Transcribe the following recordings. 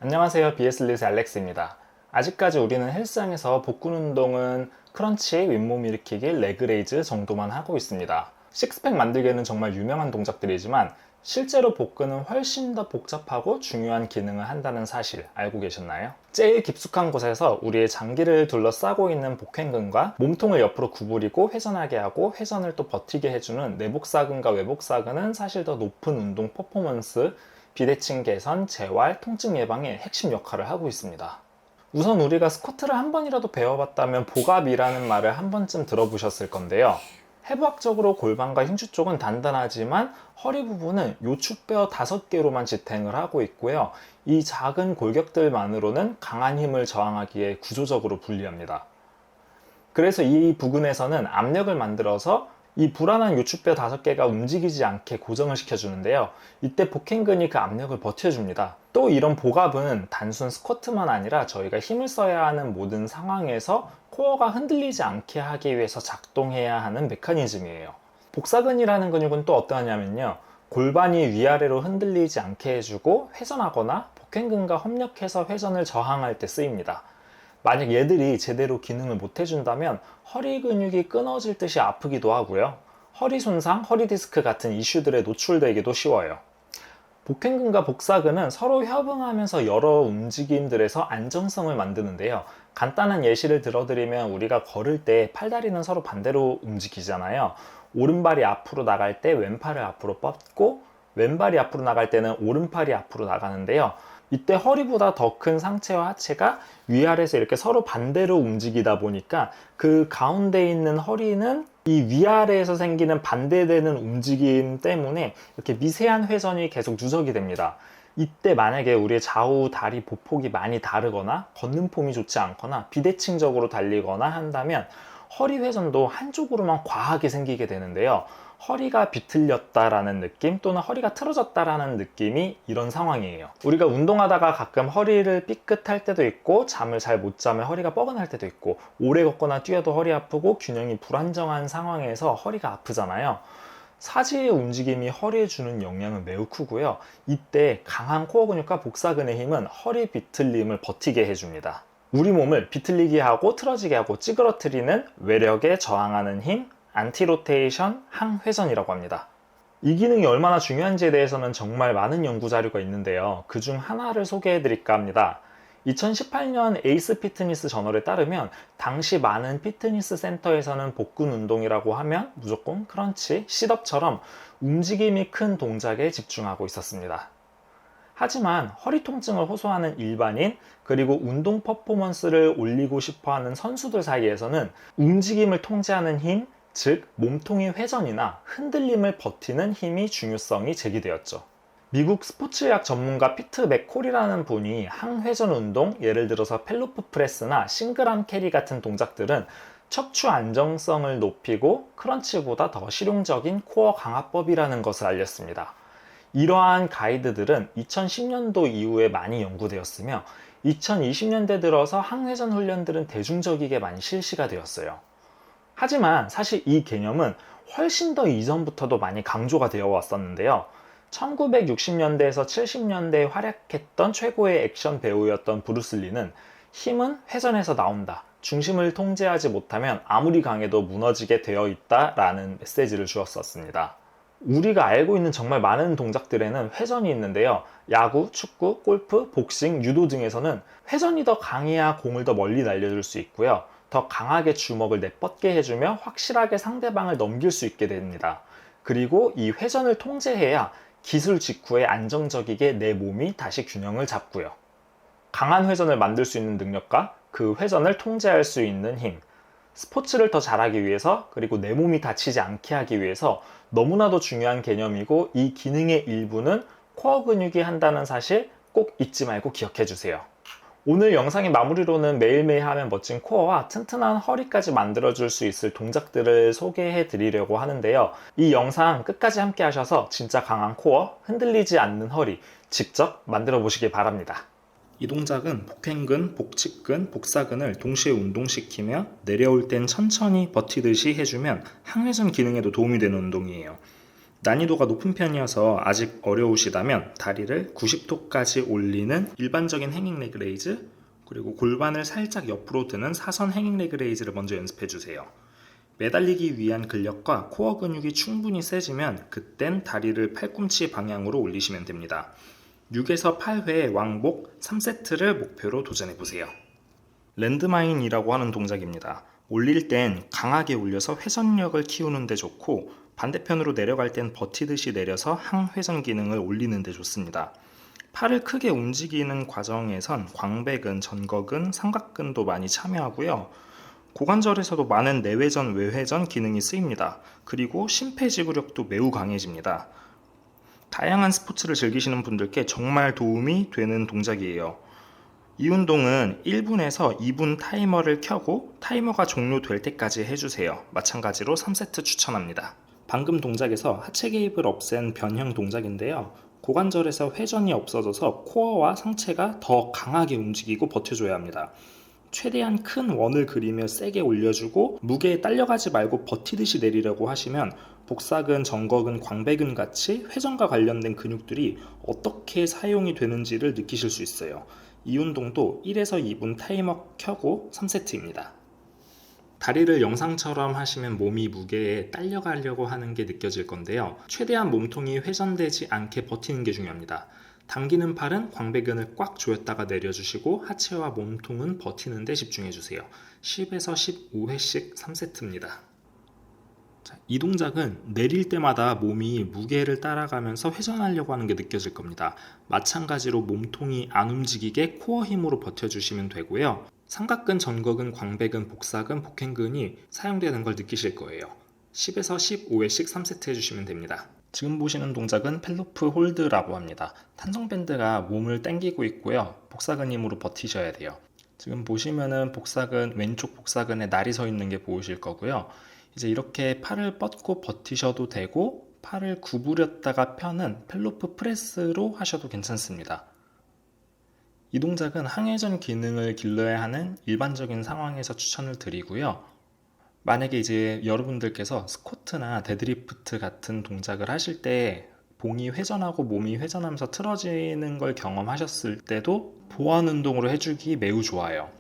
안녕하세요. 비에슬릿의 알렉스입니다. 아직까지 우리는 헬스장에서 복근 운동은 크런치, 윗몸 일으키기, 레그레이즈 정도만 하고 있습니다. 식스팩 만들기에는 정말 유명한 동작들이지만 실제로 복근은 훨씬 더 복잡하고 중요한 기능을 한다는 사실 알고 계셨나요? 제일 깊숙한 곳에서 우리의 장기를 둘러싸고 있는 복행근과 몸통을 옆으로 구부리고 회전하게 하고 회전을 또 버티게 해주는 내복사근과 외복사근은 사실 더 높은 운동 퍼포먼스, 비대칭 개선, 재활, 통증 예방에 핵심 역할을 하고 있습니다. 우선 우리가 스쿼트를 한 번이라도 배워봤다면 복압이라는 말을 한 번쯤 들어보셨을 건데요. 해부학적으로 골반과 흉추 쪽은 단단하지만 허리 부분은 요추뼈 5개로만 지탱을 하고 있고요. 이 작은 골격들만으로는 강한 힘을 저항하기에 구조적으로 불리합니다. 그래서 이 부근에서는 압력을 만들어서 이 불안한 요추뼈 5개가 움직이지 않게 고정을 시켜주는데요. 이때 복행근이 그 압력을 버텨줍니다. 또 이런 복압은 단순 스쿼트만 아니라 저희가 힘을 써야 하는 모든 상황에서 코어가 흔들리지 않게 하기 위해서 작동해야 하는 메커니즘이에요. 복사근이라는 근육은 또 어떠하냐면요. 골반이 위아래로 흔들리지 않게 해주고 회전하거나 복행근과 협력해서 회전을 저항할 때 쓰입니다. 만약 얘들이 제대로 기능을 못 해준다면 허리 근육이 끊어질 듯이 아프기도 하고요. 허리 손상, 허리 디스크 같은 이슈들에 노출되기도 쉬워요. 복행근과 복사근은 서로 협응하면서 여러 움직임들에서 안정성을 만드는데요. 간단한 예시를 들어드리면 우리가 걸을 때 팔다리는 서로 반대로 움직이잖아요. 오른발이 앞으로 나갈 때 왼팔을 앞으로 뻗고 왼발이 앞으로 나갈 때는 오른팔이 앞으로 나가는데요. 이때 허리보다 더 큰 상체와 하체가 위아래에서 이렇게 서로 반대로 움직이다 보니까 그 가운데 있는 허리는 이 위아래에서 생기는 반대되는 움직임 때문에 이렇게 미세한 회전이 계속 누적이 됩니다. 이때 만약에 우리의 좌우 다리 보폭이 많이 다르거나 걷는 폼이 좋지 않거나 비대칭적으로 달리거나 한다면 허리 회전도 한쪽으로만 과하게 생기게 되는데요. 허리가 비틀렸다라는 느낌 또는 허리가 틀어졌다라는 느낌이 이런 상황이에요. 우리가 운동하다가 가끔 허리를 삐끗할 때도 있고 잠을 잘 못 자면 허리가 뻐근할 때도 있고 오래 걷거나 뛰어도 허리 아프고 균형이 불안정한 상황에서 허리가 아프잖아요. 사지의 움직임이 허리에 주는 영향은 매우 크고요. 이때 강한 코어 근육과 복사근의 힘은 허리 비틀림을 버티게 해줍니다. 우리 몸을 비틀리게 하고 틀어지게 하고 찌그러뜨리는 외력에 저항하는 힘, 안티로테이션 항회전이라고 합니다. 이 기능이 얼마나 중요한지에 대해서는 정말 많은 연구 자료가 있는데요. 그 중 하나를 소개해 드릴까 합니다. 2018년 에이스 피트니스 저널에 따르면 당시 많은 피트니스 센터에서는 복근 운동이라고 하면 무조건 크런치, 씰업처럼 움직임이 큰 동작에 집중하고 있었습니다. 하지만 허리 통증을 호소하는 일반인 그리고 운동 퍼포먼스를 올리고 싶어하는 선수들 사이에서는 움직임을 통제하는 힘, 즉 몸통의 회전이나 흔들림을 버티는 힘이 중요성이 제기되었죠. 미국 스포츠의학 전문가 피트 맥콜이라는 분이 항회전 운동, 예를 들어서 펠로프 프레스나 싱글암 캐리 같은 동작들은 척추 안정성을 높이고 크런치보다 더 실용적인 코어 강화법이라는 것을 알렸습니다. 이러한 가이드들은 2010년도 이후에 많이 연구되었으며 2020년대 들어서 항회전 훈련들은 대중적이게 많이 실시가 되었어요. 하지만 사실 이 개념은 훨씬 더 이전부터도 많이 강조가 되어 왔었는데요. 1960년대에서 70년대에 활약했던 최고의 액션 배우였던 브루스 리는 힘은 회전에서 나온다. 중심을 통제하지 못하면 아무리 강해도 무너지게 되어 있다라는 메시지를 주었었습니다. 우리가 알고 있는 정말 많은 동작들에는 회전이 있는데요. 야구, 축구, 골프, 복싱, 유도 등에서는 회전이 더 강해야 공을 더 멀리 날려줄 수 있고요. 더 강하게 주먹을 내뻗게 해주며 확실하게 상대방을 넘길 수 있게 됩니다. 그리고 이 회전을 통제해야 기술 직후에 안정적이게 내 몸이 다시 균형을 잡고요. 강한 회전을 만들 수 있는 능력과 그 회전을 통제할 수 있는 힘, 스포츠를 더 잘하기 위해서 그리고 내 몸이 다치지 않게 하기 위해서 너무나도 중요한 개념이고 이 기능의 일부는 코어 근육이 한다는 사실 꼭 잊지 말고 기억해 주세요. 오늘 영상의 마무리로는 매일매일 하면 멋진 코어와 튼튼한 허리까지 만들어줄 수 있을 동작들을 소개해 드리려고 하는데요. 이 영상 끝까지 함께 하셔서 진짜 강한 코어, 흔들리지 않는 허리 직접 만들어 보시기 바랍니다. 이 동작은 복행근, 복측근, 복사근을 동시에 운동시키며 내려올 땐 천천히 버티듯이 해주면 항회전 기능에도 도움이 되는 운동이에요. 난이도가 높은 편이어서 아직 어려우시다면 다리를 90도까지 올리는 일반적인 행잉 레그 레이즈, 그리고 골반을 살짝 옆으로 드는 사선 행잉 레그 레이즈를 먼저 연습해 주세요. 매달리기 위한 근력과 코어 근육이 충분히 세지면 그땐 다리를 팔꿈치 방향으로 올리시면 됩니다. 6에서 8회 왕복 3세트를 목표로 도전해 보세요. 랜드마인이라고 하는 동작입니다. 올릴 땐 강하게 올려서 회전력을 키우는 데 좋고, 반대편으로 내려갈 땐 버티듯이 내려서 항회전 기능을 올리는 데 좋습니다. 팔을 크게 움직이는 과정에선 광배근, 전거근, 삼각근도 많이 참여하고요. 고관절에서도 많은 내외전, 외회전 기능이 쓰입니다. 그리고 심폐지구력도 매우 강해집니다. 다양한 스포츠를 즐기시는 분들께 정말 도움이 되는 동작이에요. 이 운동은 1분에서 2분 타이머를 켜고 타이머가 종료될 때까지 해주세요. 마찬가지로 3세트 추천합니다. 방금 동작에서 하체 개입을 없앤 변형 동작인데요. 고관절에서 회전이 없어져서 코어와 상체가 더 강하게 움직이고 버텨줘야 합니다. 최대한 큰 원을 그리며 세게 올려주고 무게에 딸려가지 말고 버티듯이 내리려고 하시면 복사근, 전거근, 광배근 같이 회전과 관련된 근육들이 어떻게 사용이 되는지를 느끼실 수 있어요. 이 운동도 1에서 2분 타이머 켜고 3세트입니다. 다리를 영상처럼 하시면 몸이 무게에 딸려가려고 하는 게 느껴질 건데요. 최대한 몸통이 회전되지 않게 버티는 게 중요합니다. 당기는 팔은 광배근을 꽉 조였다가 내려주시고 하체와 몸통은 버티는 데 집중해주세요. 10에서 15회씩 3세트입니다. 이 동작은 내릴 때마다 몸이 무게를 따라가면서 회전하려고 하는 게 느껴질 겁니다. 마찬가지로 몸통이 안 움직이게 코어 힘으로 버텨주시면 되고요. 삼각근, 전거근, 광배근, 복사근, 복행근이 사용되는 걸 느끼실 거예요. 10에서 15회씩 3세트 해주시면 됩니다. 지금 보시는 동작은 펠로프 홀드라고 합니다. 탄성밴드가 몸을 당기고 있고요. 복사근 힘으로 버티셔야 돼요. 지금 보시면은 복사근, 왼쪽 복사근에 날이 서 있는 게 보이실 거고요. 이제 이렇게 팔을 뻗고 버티셔도 되고, 팔을 구부렸다가 펴는 펠로프 프레스로 하셔도 괜찮습니다. 이 동작은 항회전 기능을 길러야 하는 일반적인 상황에서 추천을 드리고요. 만약에 이제 여러분들께서 스쿼트나 데드리프트 같은 동작을 하실 때 봉이 회전하고 몸이 회전하면서 틀어지는 걸 경험하셨을 때도 보완 운동으로 해주기 매우 좋아요.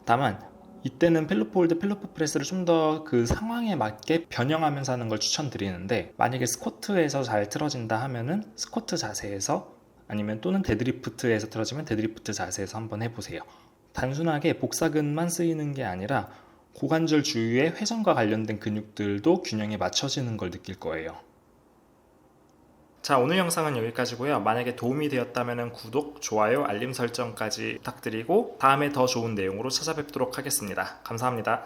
다만 이때는 펠로프 홀드, 펠로프 프레스를 좀 더 그 상황에 맞게 변형하면서 하는 걸 추천드리는데, 만약에 스쿼트에서 잘 틀어진다 하면은 스쿼트 자세에서, 아니면 또는 데드리프트에서 틀어지면 데드리프트 자세에서 한번 해보세요. 단순하게 복사근만 쓰이는 게 아니라 고관절 주위의 회전과 관련된 근육들도 균형에 맞춰지는 걸 느낄 거예요. 자, 오늘 영상은 여기까지고요. 만약에 도움이 되었다면 구독, 좋아요, 알림 설정까지 부탁드리고 다음에 더 좋은 내용으로 찾아뵙도록 하겠습니다. 감사합니다.